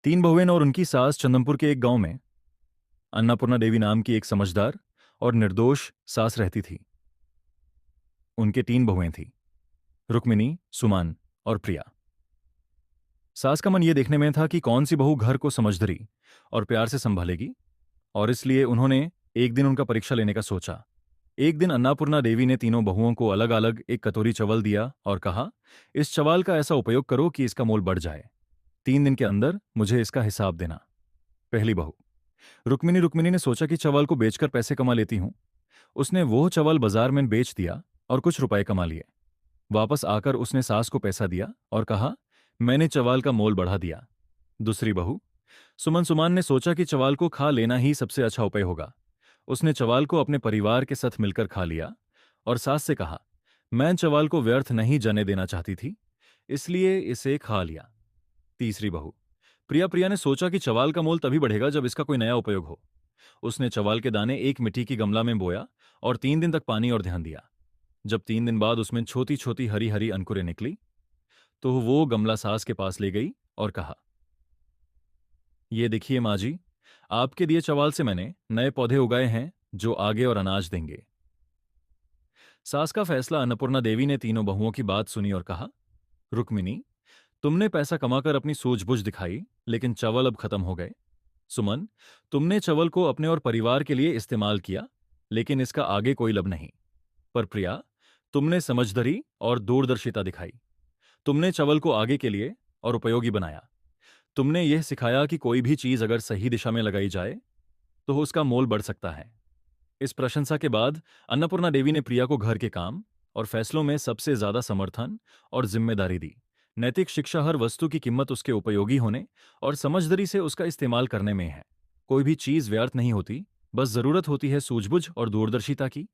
तीन बहुएं और उनकी सास चंदमपुर के एक गांव में अन्नपूर्णा देवी नाम की एक समझदार और निर्दोष सास रहती थी। उनके तीन बहुएं थीं, रुक्मिनी, सुमान और प्रिया। सास का मन यह देखने में था कि कौन सी बहू घर को समझदरी और प्यार से संभालेगी, और इसलिए उन्होंने एक दिन उनका परीक्षा लेने का सोचा। एक दिन अन्नपूर्णा देवी ने तीनों बहुओं को अलग अलग एक कटोरी चावल दिया और कहा, इस चावल का ऐसा उपयोग करो कि इसका मोल बढ़ जाए। 3 दिन के अंदर मुझे इसका हिसाब देना। पहली बहू रुक्मिनी ने सोचा कि चावल को बेचकर पैसे कमा लेती हूं। उसने वो चावल बाजार में बेच दिया और कुछ रुपए कमा लिए। वापस आकर उसने सास को पैसा दिया और कहा, मैंने चावल का मोल बढ़ा दिया। दूसरी बहू सुमान ने सोचा कि चावल को खा लेना ही सबसे अच्छा उपाय होगा। उसने चावल को अपने परिवार के साथ मिलकर खा लिया और सास से कहा, मैं चावल को व्यर्थ नहीं जाने देना चाहती थी, इसलिए इसे खा लिया। तीसरी बहू प्रिया ने सोचा कि चावल का मोल तभी बढ़ेगा जब इसका कोई नया उपयोग हो। उसने चावल के दाने एक मिट्टी की गमला में बोया और 3 दिन तक पानी और ध्यान दिया। जब 3 दिन बाद उसमें छोटी छोटी हरी हरी अंकुरें निकली, तो वो गमला सास के पास ले गई और कहा, ये देखिए माँ जी, आपके दिए चावल से मैंने नए पौधे उगाए हैं जो आगे और अनाज देंगे। सास का फैसला अन्नपूर्णा देवी ने तीनों बहुओं की बात सुनी और कहा, रुक्मिनी, तुमने पैसा कमाकर अपनी सूझबूझ दिखाई, लेकिन चावल अब खत्म हो गए। सुमन, तुमने चावल को अपने और परिवार के लिए इस्तेमाल किया, लेकिन इसका आगे कोई लब नहीं। पर प्रिया, तुमने समझदारी और दूरदर्शिता दिखाई। तुमने चावल को आगे के लिए और उपयोगी बनाया। तुमने यह सिखाया कि कोई भी चीज अगर सही दिशा में लगाई जाए तो उसका मोल बढ़ सकता है। इस प्रशंसा के बाद अन्नपूर्णा देवी ने प्रिया को घर के काम और फैसलों में सबसे ज्यादा समर्थन और जिम्मेदारी दी। नैतिक शिक्षा हर वस्तु की कीमत उसके उपयोगी होने और समझदारी से उसका इस्तेमाल करने में है। कोई भी चीज व्यर्थ नहीं होती, बस जरूरत होती है सूझबूझ और दूरदर्शिता की।